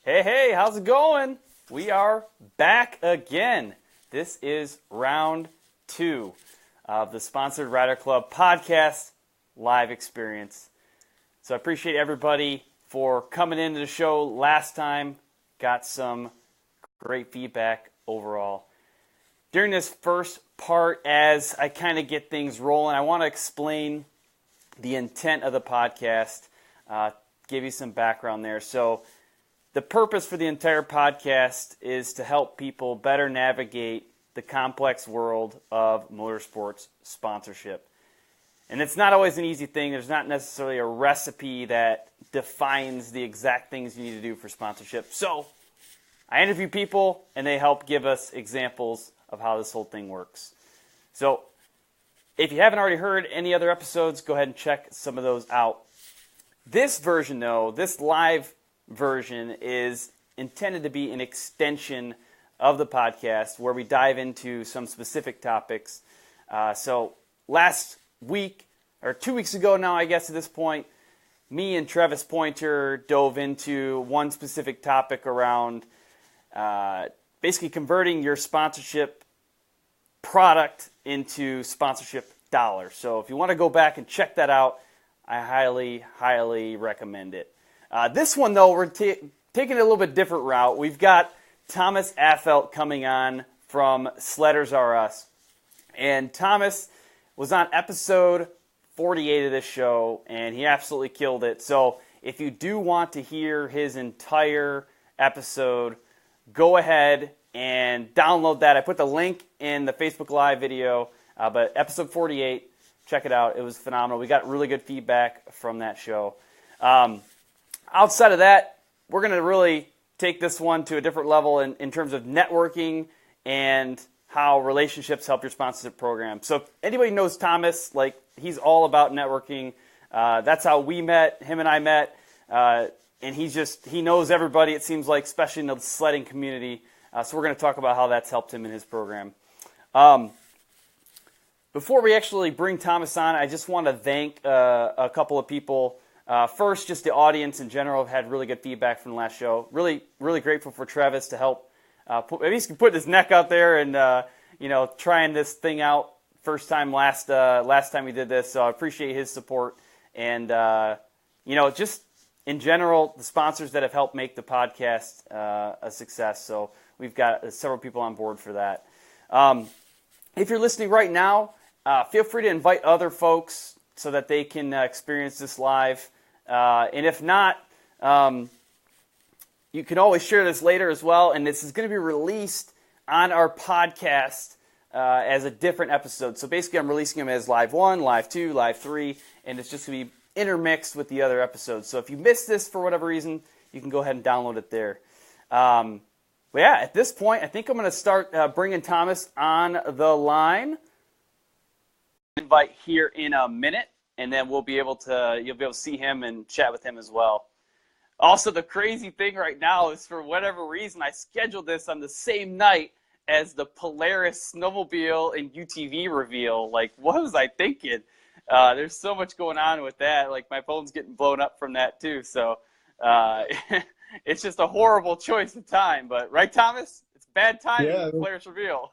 Hey, how's it going? We are back again. This is round 2 of the Sponsored Rider Club podcast live experience. So I appreciate everybody for coming into the show last time. Got some great feedback overall. During this first part, as I kind of get things rolling, I want to explain the intent of the podcast, give you some background there. So the purpose for the entire podcast is to help people better navigate the complex world of motorsports sponsorship. And it's not always an easy thing. There's not necessarily a recipe that defines the exact things you need to do for sponsorship. So I interview people, and they help give us examples of how this whole thing works. So if you haven't already heard any other episodes, go ahead and check some of those out. This version, though, this live version is intended to be an extension of the podcast where we dive into some specific topics. So last week, or 2 weeks ago now, I guess at this point, me and Travis Pointer dove into one specific topic around basically converting your sponsorship product into sponsorship dollars. So if you want to go back and check that out, I highly recommend it. This one, though, we're taking it a little bit different route. We've got Thomas Affeldt coming on from Sledders R Us. And Thomas was on episode 48 of this show, and he absolutely killed it. So if you do want to hear his entire episode, go ahead and download that. I put the link in the Facebook Live video, but episode 48, check it out. It was phenomenal. We got really good feedback from that show. Outside of that, we're going to really take this one to a different level in terms of networking and how relationships help your sponsorship program. So if anybody knows Thomas, like, he's all about networking. That's how we met, him and I met. And he knows everybody, it seems like, especially in the sledding community. So we're going to talk about how that's helped him in his program. Before we actually bring Thomas on, I just want to thank a couple of people. First, just the audience in general have had really good feedback from the last show. Really grateful for Travis to help at least put his neck out there and trying this thing out first time last time we did this. So I appreciate his support and just in general the sponsors that have helped make the podcast a success. So we've got several people on board for that. If you're listening right now, feel free to invite other folks so that they can experience this live. And if not, you can always share this later as well. And this is going to be released on our podcast as a different episode. So basically, I'm releasing them as Live 1, Live 2, Live 3, and it's just going to be intermixed with the other episodes. So if you missed this for whatever reason, you can go ahead and download it there. But yeah, at this point, I think I'm going to start bringing Thomas on the line. Invite here in a minute, and then you'll be able to see him and chat with him as well. Also, the crazy thing right now is, for whatever reason, I scheduled this on the same night as the Polaris snowmobile and UTV reveal. Like, what was I thinking? There's so much going on with that. Like, my phone's getting blown up from that too. So it's just a horrible choice of time. But right, Thomas? It's bad timing. Yeah, the Polaris reveal.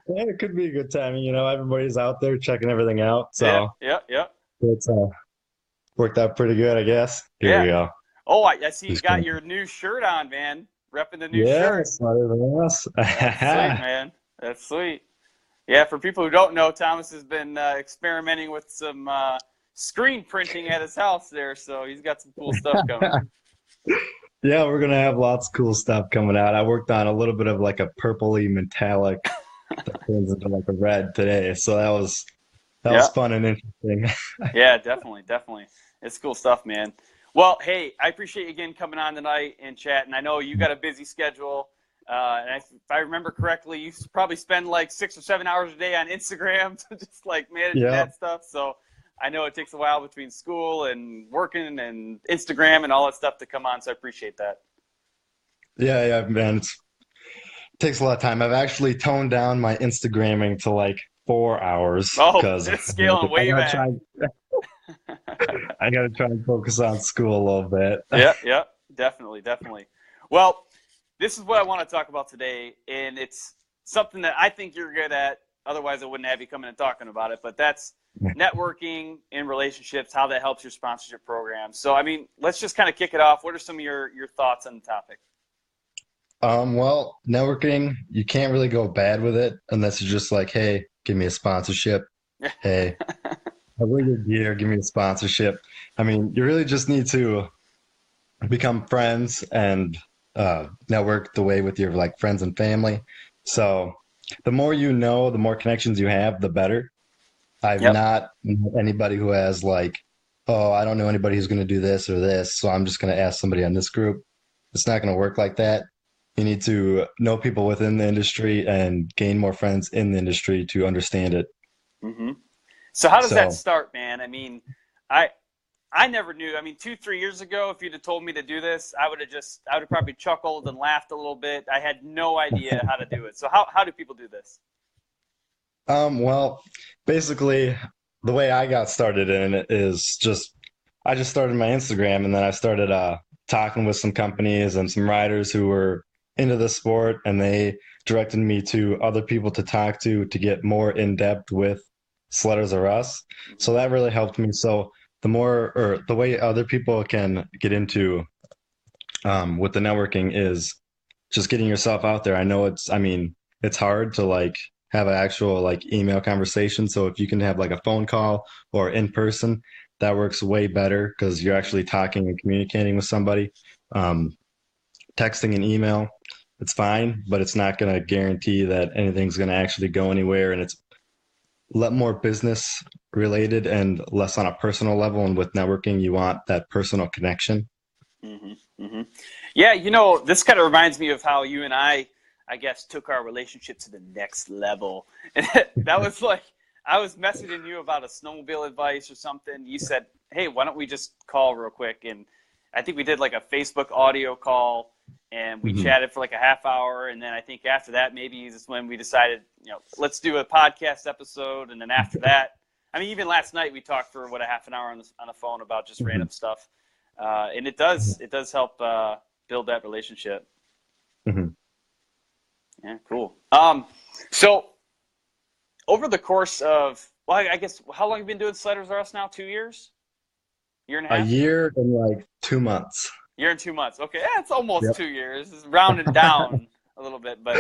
Yeah, it could be a good timing. Everybody's out there checking everything out. So yeah. It's worked out pretty good, I guess. Here we go. Oh, I see you got your new shirt on, man. Repping the new shirt. Yes, not everything else. That's sweet, man. That's sweet. Yeah, for people who don't know, Thomas has been experimenting with some screen printing at his house there, so he's got some cool stuff coming. Yeah, we're going to have lots of cool stuff coming out. I worked on a little bit of like a purpley metallic that turns into like a red today, so that was fun and interesting. Yeah, definitely. It's cool stuff, man. Well, hey, I appreciate you again coming on tonight and chatting. I know you got a busy schedule. And if I remember correctly, you probably spend like 6 or 7 hours a day on Instagram to just like managing that stuff. So I know it takes a while between school and working and Instagram and all that stuff to come on. So I appreciate that. Yeah, man. It takes a lot of time. I've actually toned down my Instagramming to like 4 hours. Oh, it's scaling way back. I got to try and focus on school a little bit. Yeah, definitely. Well, this is what I want to talk about today, and it's something that I think you're good at. Otherwise, I wouldn't have you coming and talking about it. But that's networking and relationships, how that helps your sponsorship program. So, I mean, let's just kind of kick it off. What are some of your thoughts on the topic? Well, networking, you can't really go bad with it unless you're just like, hey, give me a sponsorship. Hey, I really good gear, give me a sponsorship. I mean, you really just need to become friends and network the way with your like friends and family. So the more you know, the more connections you have, the better. I've Yep. not met anybody who has like, oh, I don't know anybody who's going to do this or this, so I'm just going to ask somebody on this group. It's not going to work like that. You need to know people within the industry and gain more friends in the industry to understand it. Mm-hmm. So how does that So, start, man? I mean, I I never knew. I mean, 2, 3 years ago, if you'd have told me to do this, I would have probably chuckled and laughed a little bit. I had no idea how to do it. So how do people do this? well, basically, the way I got started in it is just I just started my Instagram and then I started talking with some companies and some riders who were into the sport, and they directed me to other people to talk to get more in depth with Sledders or us. Mm-hmm. So that really helped me. So the more or the way other people can get into with the networking is just getting yourself out there. I know I mean, it's hard to like have an actual like email conversation. So if you can have like a phone call or in person, that works way better because you're actually talking and communicating with somebody. Um, Texting and email, it's fine, but it's not going to guarantee that anything's going to actually go anywhere. And it's a lot more business related and less on a personal level. And with networking, you want that personal connection. Mm-hmm. Mm-hmm. Yeah, this kind of reminds me of how you and I guess, took our relationship to the next level. And that was like, I was messaging you about a snowmobile advice or something. You said, hey, why don't we just call real quick? And I think we did like a Facebook audio call and we Mhm. chatted for like a half hour. And then I think after that, maybe is when we decided, let's do a podcast episode. And then after that, I mean, even last night we talked for a half an hour on the phone about just random Mhm. stuff. And it does help build that relationship. Mhm. Yeah, cool. So over the course of, well, I guess, how long have you been doing Sliders R Us now? 2 years? Year and a A half? year and like 2 months. Year and 2 months. Okay, yeah, it's almost Yep. 2 years. It's rounded down a little bit, but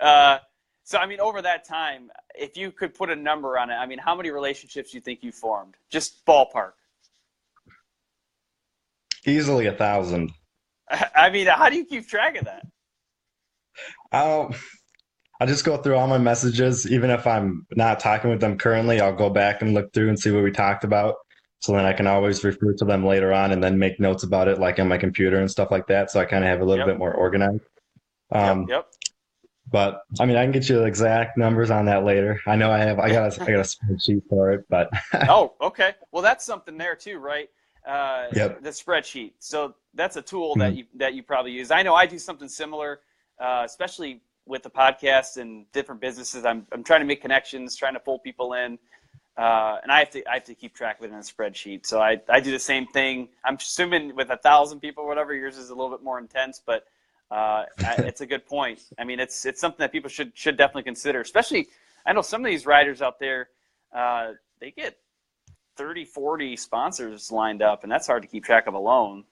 uh, so I mean, over that time, if you could put a number on it, I mean, how many relationships do you think you formed? Just ballpark. Easily 1,000. I mean, how do you keep track of that? I'll I just go through all my messages, even if I'm not talking with them currently. I'll go back and look through and see what we talked about. So then I can always refer to them later on and then make notes about it, like on my computer and stuff like that. So I kind of have a little Yep, bit more organized. yep, Um, yep. but I mean, I can get you the exact numbers on that later. I know I got a spreadsheet for it, but Oh, okay. Well, that's something there too, right? yep. The spreadsheet. So that's a tool that Mhm. you probably use. I know I do something similar, especially with the podcast and different businesses. I'm trying to make connections, trying to pull people in, and I have to keep track of it in a spreadsheet. So I do the same thing. I'm assuming with 1,000 people, or whatever, yours is a little bit more intense, but it's a good point. I mean, it's something that people should definitely consider. Especially, I know some of these riders out there, they get 30, 40 sponsors lined up, and that's hard to keep track of alone.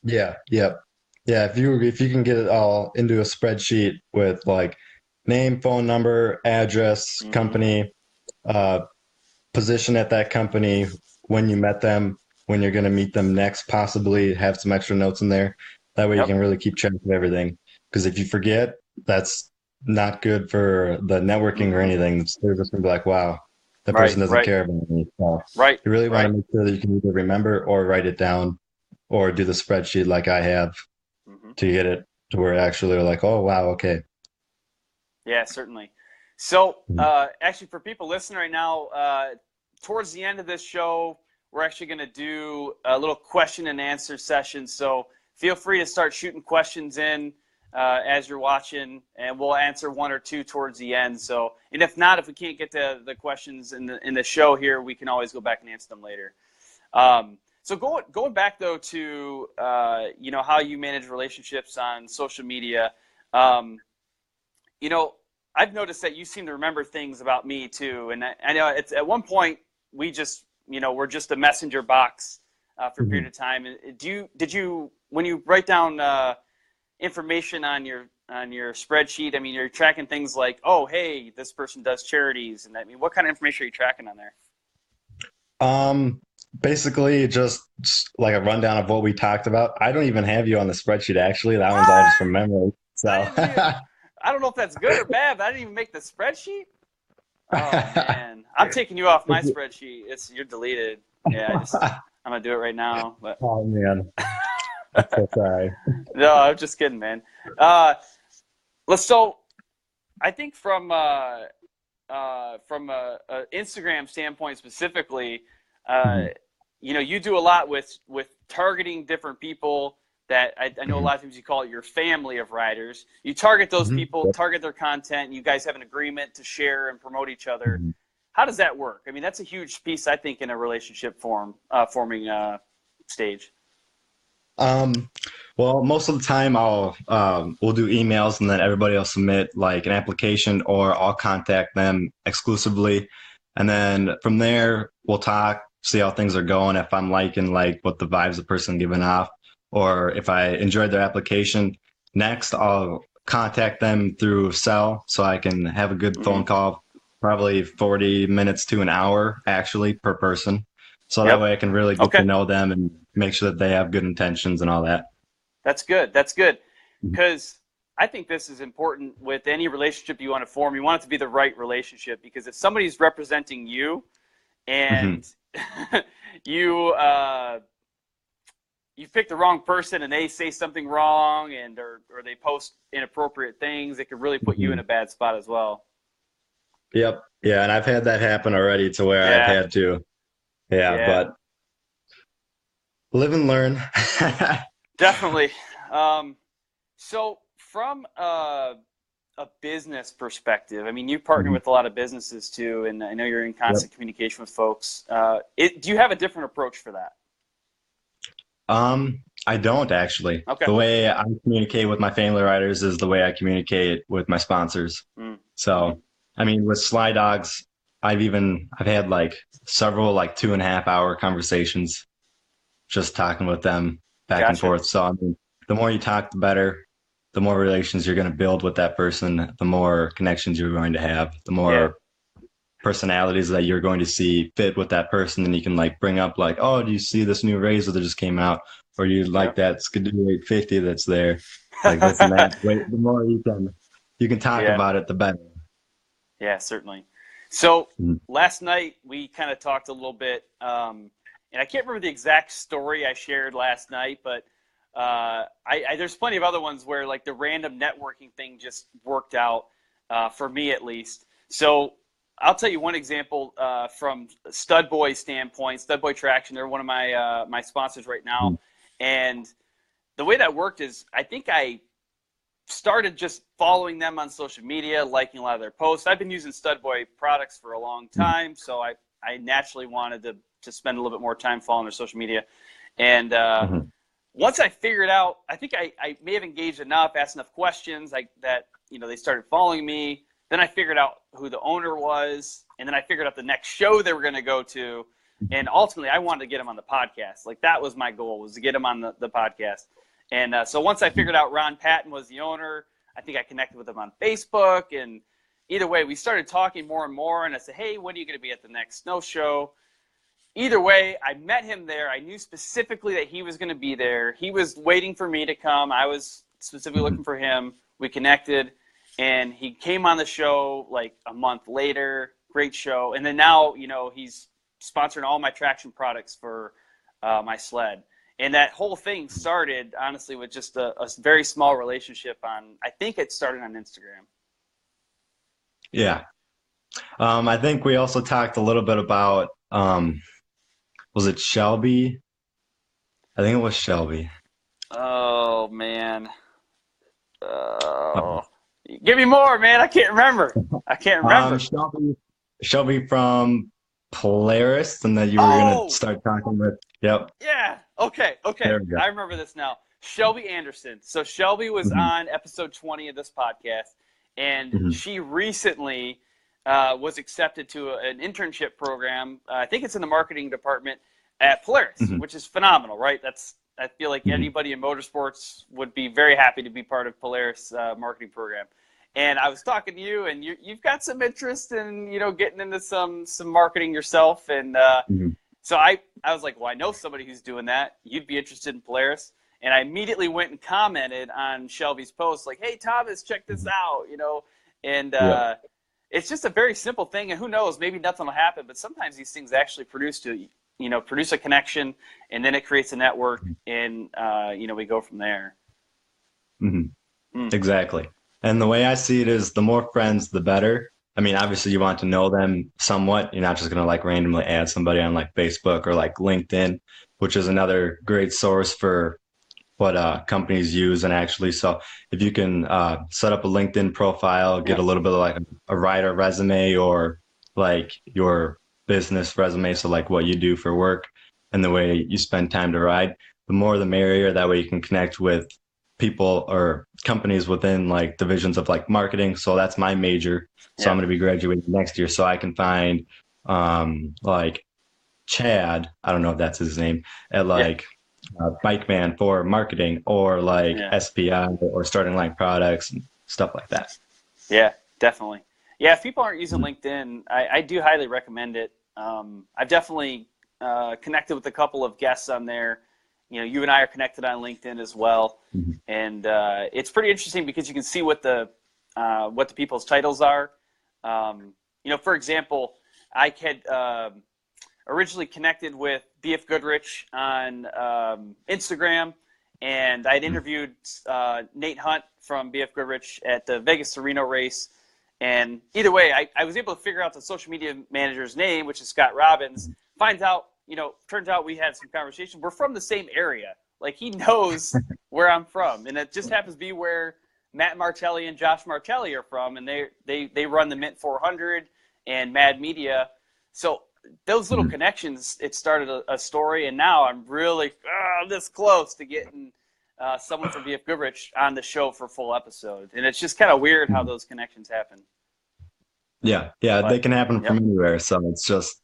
Yeah, yep. Yeah, if you can get it all into a spreadsheet with like name, phone number, address, Mm-hmm. company, uh, position at that company, when you met them, when you're going to meet them next, possibly have some extra notes in there. That way you Yep. can really keep track of everything. Because if you forget, that's not good for the networking or Mm-hmm. anything. They're just going to be like, wow, that Right. person doesn't Right. care about me. So Right. you really want to Right. make sure that you can either remember or write it down or do the spreadsheet like I have Mm-hmm. to get it to where actually they're like, oh, wow, okay. Yeah, certainly. So, Mhm. actually, for people listening right now, towards the end of this show, we're actually going to do a little question and answer session. So, feel free to start shooting questions in as you're watching, and we'll answer one or two towards the end. So, and if not, if we can't get to the questions in the show here, we can always go back and answer them later. So going back though to how you manage relationships on social media, um, I've noticed that you seem to remember things about me too, and I know it's at one point we just we're just a messenger box for a period of time. And did you when you write down information on your spreadsheet? I mean, you're tracking things like, oh, hey, this person does charities, and I mean, what kind of information are you tracking on there? Basically just like a rundown of what we talked about. I don't even have you on the spreadsheet actually. That one's all just from What? memory. So I don't know if that's good or bad, but I didn't even make the spreadsheet. Oh man, I'm taking you off my spreadsheet. You're deleted. Yeah, I'm gonna do it right now. But oh man, I'm so sorry. no, I'm just kidding, man. So I think from a Instagram standpoint specifically, you do a lot with targeting different people that I know a lot of times you call it your family of riders. You target those people, target their content, and you guys have an agreement to share and promote each other. How does that work? I mean, that's a huge piece, I think, in a relationship forming stage. Well, most of the time we'll do emails and then everybody will submit like an application or I'll contact them exclusively. And then from there we'll talk, see how things are going. If I'm liking like what the vibes the person giving off, or if I enjoyed their application. Next, I'll contact them through cell so I can have a good phone call, probably 40 minutes to an hour actually per person. So that way I can really get to know them and make sure that they have good intentions and all that. That's good. That's good. Because I think this is important with any relationship you want to form. You want it to be the right relationship, because if somebody's representing you and you pick the wrong person and they say something wrong or they post inappropriate things, it could really put you in a bad spot as well. Yep. Yeah. And I've had that happen already to where I've had to. Yeah. But live and learn. Definitely. So from a business perspective, I mean, you partner with a lot of businesses too, and I know you're in constant communication with folks. Do you have a different approach for that? I don't actually. Okay. The way I communicate with my family riders is the way I communicate with my sponsors. So, I mean, with Sly Dogs, I've had like several like 2.5 hour conversations just talking with them back and forth. So, I mean, the more you talk, the better. The more relations you're going to build with that person, the more connections you're going to have, the more personalities that you're going to see fit with that person. And you can like bring up like, oh, do you see this new razor that just came out? Or you like that Skidoo 850 that's there? Like this and that. Wait, the more you can talk about it, the better. Yeah, certainly. So last night we kind of talked a little bit, and I can't remember the exact story I shared last night, but there's plenty of other ones where like the random networking thing just worked out for me at least. So I'll tell you one example from Stud Boy standpoint. Stud Boy Traction, they're one of my sponsors right now, and the way that worked is I think I started just following them on social media, liking a lot of their posts. I've been using Stud Boy products for a long time, so I naturally wanted to spend a little bit more time following their social media, and once I figured out, I think I may have engaged enough, asked enough questions that they started following me. Then I figured out who the owner was, and then I figured out the next show they were going to go to, and ultimately I wanted to get him on the podcast. Like that was my goal, was to get him on the podcast. And so once I figured out Ron Patton was the owner, I think I connected with him on Facebook, and either way, we started talking more and more, and I said, hey, when are you going to be at the next snow show? Either way, I met him there. I knew specifically that he was going to be there. He was waiting for me to come. I was specifically looking for him. We connected, and he came on the show like a month later. Great show. And then now, he's sponsoring all my traction products for my sled. And that whole thing started, honestly, with just a very small relationship I think it started on Instagram. Yeah. I think we also talked a little bit about, was it Shelby? I think it was Shelby. Oh, man. Give me more, man. I can't remember. Shelby from Polaris, and then you were going to start talking with. Yep. Yeah. Okay. There we go. I remember this now. Shelby Anderson. So Shelby was Mhm. on episode 20 of this podcast, and Mhm. she recently was accepted to an internship program. I think it's in the marketing department at Polaris, Mhm. which is phenomenal, right? I feel like Mhm. anybody in motorsports would be very happy to be part of Polaris marketing program. And I was talking to you, and you've got some interest in getting into some marketing yourself, and Mhm. so I was like, well, I know somebody who's doing that. You'd be interested in Polaris. And I immediately went and commented on Shelby's post, like, hey, Thomas, check this Mhm. out. And Yep. it's just a very simple thing. And who knows, maybe nothing will happen. But sometimes these things actually produce a connection, and then it creates a network, and, we go from there. Mhm. Mm. Exactly. And the way I see it is the more friends, the better. I mean, obviously you want to know them somewhat. You're not just going to like randomly add somebody on like Facebook or like LinkedIn, which is another great source for what companies use. And actually, so if you can set up a LinkedIn profile, get Yeah. a little bit of like a writer resume or like your business resume, so like what you do for work and the way you spend time to ride, the more the merrier. That way you can connect with people or companies within like divisions of like marketing. So that's my major. So I'm Yeah. going to be graduating next year. So I can find like Chad, I don't know if that's his name, at Yeah. like Bike Man for marketing or like Yeah. SPI or starting line products and stuff like that. Yeah, definitely. Yeah, if people aren't using Mhm. LinkedIn, I do highly recommend it. I've definitely connected with a couple of guests on there. You and I are connected on LinkedIn as well, Mhm. and it's pretty interesting because you can see what the people's titles are. For example, I had originally connected with BF Goodrich on Instagram, and I'd interviewed Nate Hunt from BF Goodrich at the Vegas to Reno race. And either way, I was able to figure out the social media manager's name, which is Scott Robbins. Turns out we had some conversation. We're from the same area. Like, he knows where I'm from, and it just happens to be where Matt Martelli and Josh Martelli are from, and they run the Mint 400 and Mad Media. So those little Mhm. connections, it started a story, and now I'm really this close to getting someone from BF Goodrich on the show for a full episode. And it's just kind of weird how those connections happen. Yeah, yeah, they But, can happen from yep, anywhere. So it's just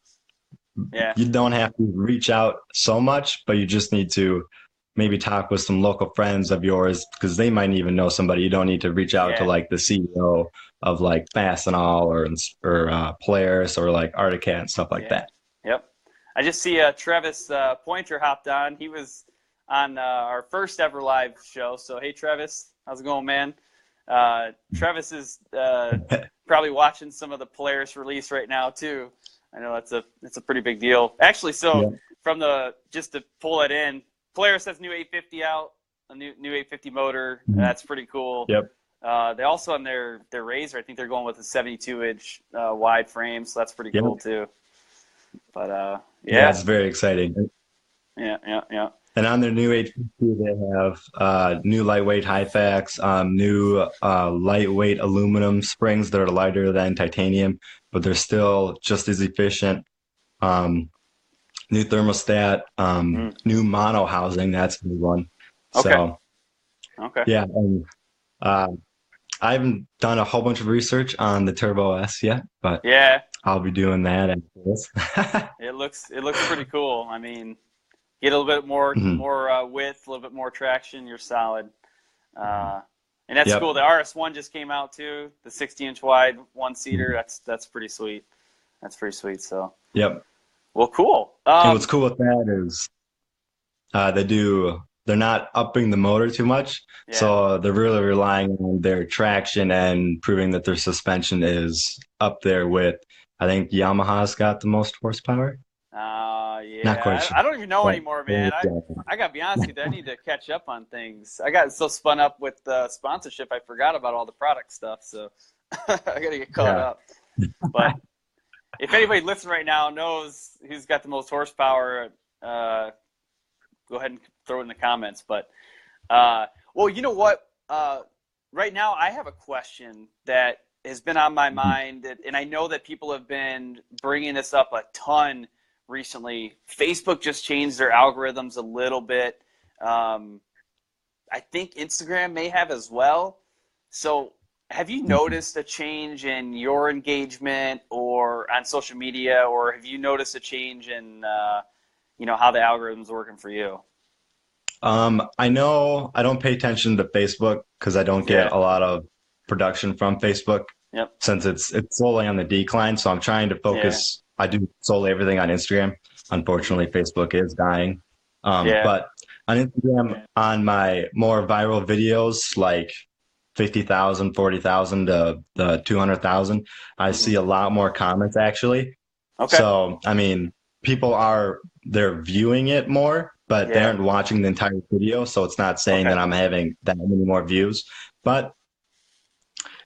yeah, you don't have to reach out so much, but you just need to maybe talk with some local friends of yours because they might even know somebody. You don't need to reach out to yeah, like the CEO of like Fastenal or Polaris or like Articat and stuff like yeah, that. yep. I just see Travis Pointer hopped on. He was on our first ever live show. So, hey, Travis, how's it going, man? Travis is probably watching some of the Polaris release right now too. I know it's a pretty big deal. Actually, so Yeah. just to pull it in, Polaris has new 850 out, a new 850 motor. Mhm. That's pretty cool. Yep. They also on their Razor, I think they're going with a 72-inch wide frame, so that's pretty Yep. cool too. But Yeah, yeah, it's very exciting. yeah. And on their new 850, they have new lightweight Hyfax, new lightweight aluminum springs that are lighter than titanium, but they're still just as efficient. Um, New thermostat, Mm. new mono housing. That's a new one. Okay, So okay. yeah, and uh, I haven't done a whole bunch of research on the Turbo S yet, but Yeah, I'll be doing that after this. it looks pretty cool. I mean, get a little bit more Mhm. width, a little bit more traction, you're solid. And that's Yep. cool. The RS1 just came out too, the 60-inch wide one seater. That's pretty sweet. That's pretty sweet. So, Yep. well, cool. And what's cool with that is they're not upping the motor too much. Yeah. So they're really relying on their traction and proving that their suspension is up there with, I think Yamaha's got the most horsepower. Not quite Yeah. sure. I don't even know But anymore, man. I gotta be honest with you. I need to catch up on things. I got so spun up with sponsorship, I forgot about all the product stuff. So I gotta get caught yeah. up. But if anybody listening right now knows who's got the most horsepower, go ahead and throw it in the comments. But well, you know what? Right now, I have a question that has been on my mind, and I know that people have been bringing this up a ton recently. Facebook just changed their algorithms a little bit. I think Instagram may have as well. So have you noticed a change in your engagement or on social media, or have you noticed a change in, how the algorithm's working for you? I know I don't pay attention to Facebook because I don't get Yeah. a lot of production from Facebook Yep. since it's slowly on the decline. So I'm trying to Yeah. focus. I do solely everything on Instagram. Unfortunately, Facebook is dying. Yeah. But on Instagram, on my more viral videos, like 50,000, 40,000 to the 200,000, I Hmm. see a lot more comments actually. Okay. So, I mean, they're viewing it more, but they Yeah. aren't watching the entire video. So it's not saying Okay. that I'm having that many more views. But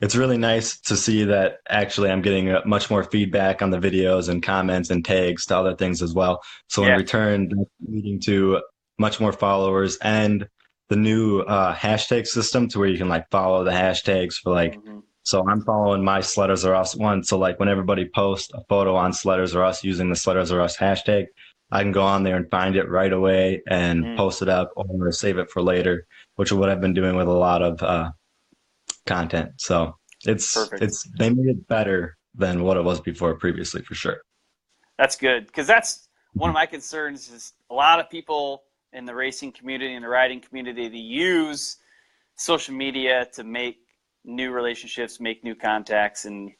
it's really nice to see that actually I'm getting much more feedback on the videos and comments and tags to other things as well. So in Yeah. return, that's leading to much more followers and the new hashtag system to where you can like follow the hashtags for like, Hmm. so I'm following my Sledders Are Us one. So like when everybody posts a photo on Sledders Are Us using the Sledders Are Us hashtag, I can go on there and find it right away and Mm. post it up or save it for later, which is what I've been doing with a lot of content. So Perfect. it's they made it better than what it was before previously for sure. That's good, because that's one of Mhm. my concerns is a lot of people in the racing community and the riding community, they use social media to make new relationships, make new contacts. And,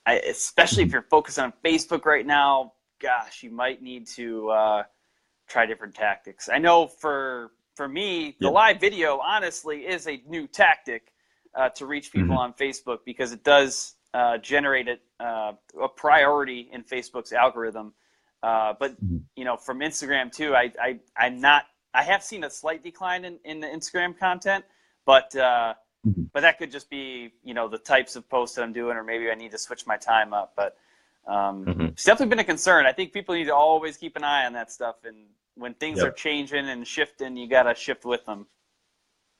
especially if Mhm. you're focused on Facebook right now, gosh, you might need to try different tactics. I know for me, the Yeah. live video honestly is a new tactic to reach people Hmm. on Facebook, because it does generate a priority in Facebook's algorithm. But Hmm. from Instagram too, I'm not. I have seen a slight decline in the Instagram content, but Hmm. but that could just be the types of posts that I'm doing, or maybe I need to switch my time up. But Hmm. it's definitely been a concern. I think people need to always keep an eye on that stuff, and when things are Yep. changing and shifting, you got to shift with them.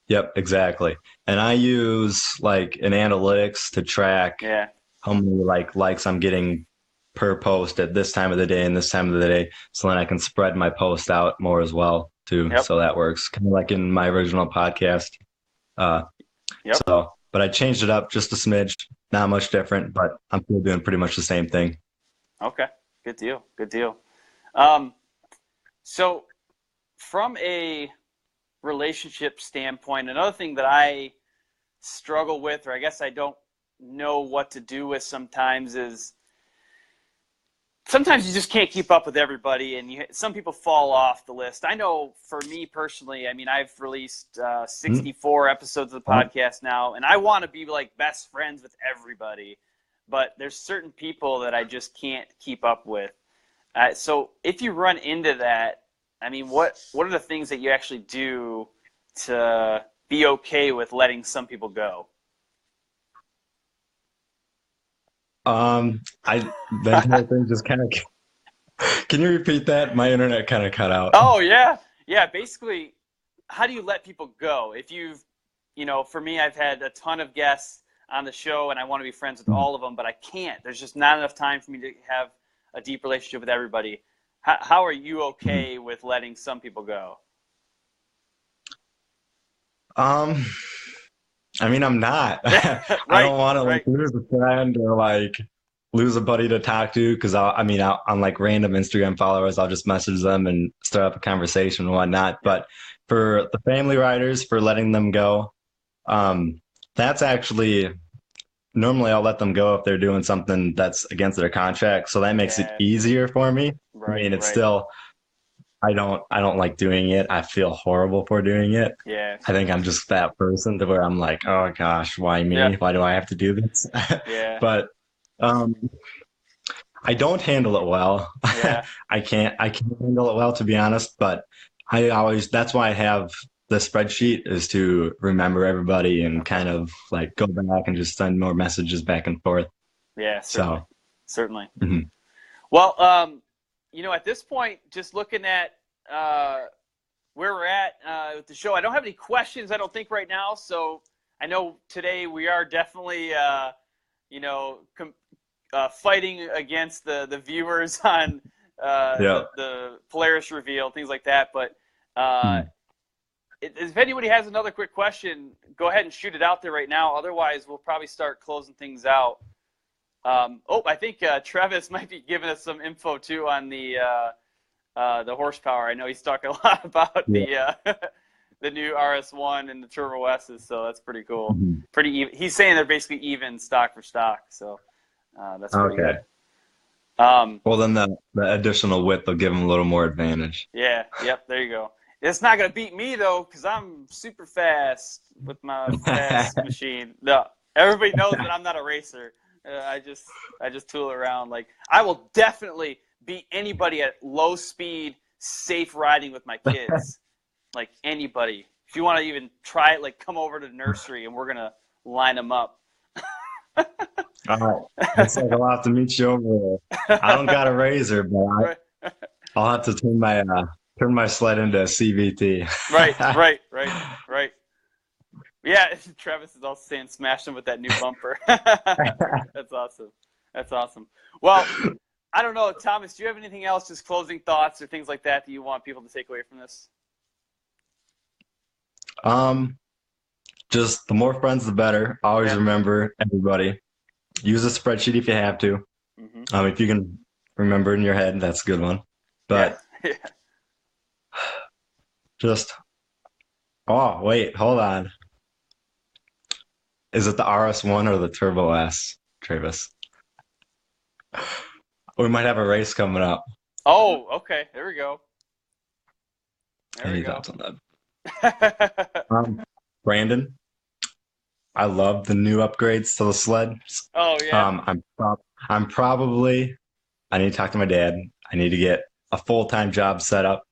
Yep. Exactly. And I use like an analytics to track Yeah. how many like likes I'm getting per post at this time of the day and this time of the day, so then I can spread my post out more as well too. Yep. So that works kind of like in my original podcast. Uh, Yep. but I changed it up just a smidge, not much different, but I'm still doing pretty much the same thing. Okay. Good deal. Good deal. Um, so from a relationship standpoint, another thing that I struggle with, or I guess I don't know what to do with sometimes, is sometimes you just can't keep up with everybody, and some people fall off the list. I know for me personally, I mean, I've released Mm. 64 episodes of the Well, podcast now, and I want to be like best friends with everybody, but there's certain people that I just can't keep up with. So if you run into that, I mean, what are the things that you actually do to be okay with letting some people go? the entire thing just kind of. Can you repeat that? My internet kind of cut out. Oh yeah, yeah. Basically, how do you let people go? If for me, I've had a ton of guests on the show, and I want to be friends with all of them, but I can't. There's just not enough time for me to have a deep relationship with everybody. How are you Mhm. okay with letting some people go? Um, I mean, I'm not. I Right, don't want to like right. lose a friend or like lose a buddy to talk to because on like random Instagram followers, I'll just message them and start up a conversation and whatnot. Yep. But for the family riders, for letting them go, um, that's actually normally I'll let them go if they're doing something that's against their contract. So that makes it Yeah. easier for me. I Right, mean, it's right. still I don't like doing it. I feel horrible for doing it. Yeah. I think I'm just that person to where I'm like, oh gosh, why Yeah. me? Why do I have to do this? Yeah. But um, I don't handle it well. Yeah. I can't handle it well to be honest, but that's why I have the spreadsheet is to remember everybody and Okay. kind of like go back and just send more messages back and forth. Yeah, certainly. So, Certainly. mhm. Well, at this point, just looking at uh, where we're at with the show, I don't have any questions, I don't think, right now. So I know today we are definitely, you know, fighting against the viewers on the Polaris reveal, things like that. But if anybody has another quick question, go ahead and shoot it out there right now. Otherwise, we'll probably start closing things out. I think Travis might be giving us some info too on the horsepower. I know he's talking a lot about the new RS1 and the Turbo S's, so that's pretty cool. Mm-hmm. Pretty even. He's saying they're basically even stock for stock, so that's pretty good. Well, then the additional width will give him a little more advantage. Yeah. Yep. There you go. It's not gonna beat me though, because I'm super fast with my fast machine. No, everybody knows that I'm not a racer. I just tool around. Like, I will definitely beat anybody at low speed, safe riding with my kids. Like, anybody. If you want to even try it, like, come over to the nursery and we're gonna line them up. All right. Looks like I'll have to meet you over there. I don't got a razor, but I'll have to turn my sled into a CVT. Right. Yeah, Travis is also saying smash them with that new bumper. That's awesome. Well, I don't know, Thomas, do you have anything else, just closing thoughts or things like that you want people to take away from this? Just the more friends, the better. Always remember, everybody, use a spreadsheet if you have to. Mm-hmm. If you can remember in your head, that's a good one. But wait, hold on. Is it the RS1 or the Turbo S, Travis? We might have a race coming up. Oh, okay. There we go. Any thoughts on that? Brandon, I love the new upgrades to the sled. Oh yeah. I need to talk to my dad. I need to get a full-time job set up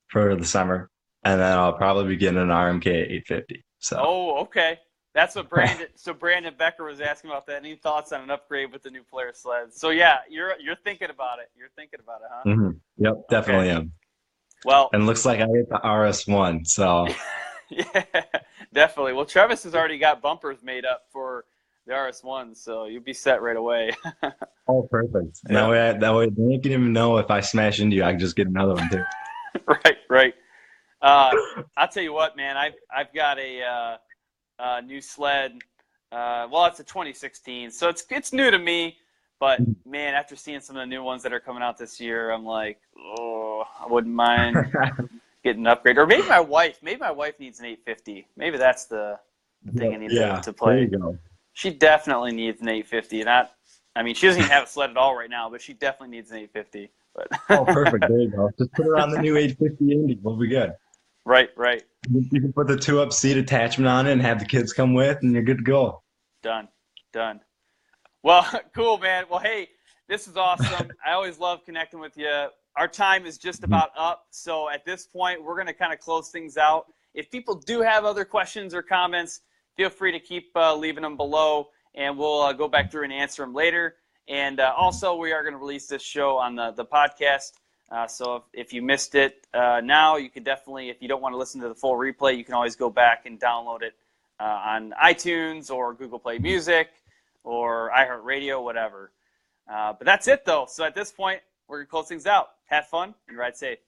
for the summer, and then I'll probably be getting an RMK 850. So. Oh, okay. That's what Brandon Becker was asking about that. Any thoughts on an upgrade with the new Polaris sleds? So yeah, you're thinking about it. You're thinking about it, huh? Mm-hmm. Yep, definitely am. Well, and it looks like I get the RS1, so. Yeah, definitely. Well, Travis has already got bumpers made up for the RS1, so you'll be set right away. Oh, perfect. Yeah. That way they can even know if I smash into you, I can just get another one too. Right. I'll tell you what, man. I've got a new sled. Well, it's a 2016, so it's new to me. But man, after seeing some of the new ones that are coming out this year, I'm like, oh, I wouldn't mind getting an upgrade. Or maybe my wife needs an 850. Maybe that's the thing I need to play. There you go. She definitely needs an 850, and I mean, she doesn't even have a sled at all right now, but she definitely needs an 850. But oh, perfect. There you go. Just put her on the new 850 Indy. We'll be good. Right. You can put the 2-up seat attachment on it and have the kids come with, and you're good to go. Done. Well, cool, man. Well, hey, this is awesome. I always love connecting with you. Our time is just about up, so at this point, we're going to kind of close things out. If people do have other questions or comments, feel free to keep leaving them below, and we'll go back through and answer them later. And also, we are going to release this show on the podcast. So if you missed it now, you can definitely, if you don't want to listen to the full replay, you can always go back and download it on iTunes or Google Play Music or iHeartRadio, whatever. But that's it, though. So at this point, we're going to close things out. Have fun and ride safe.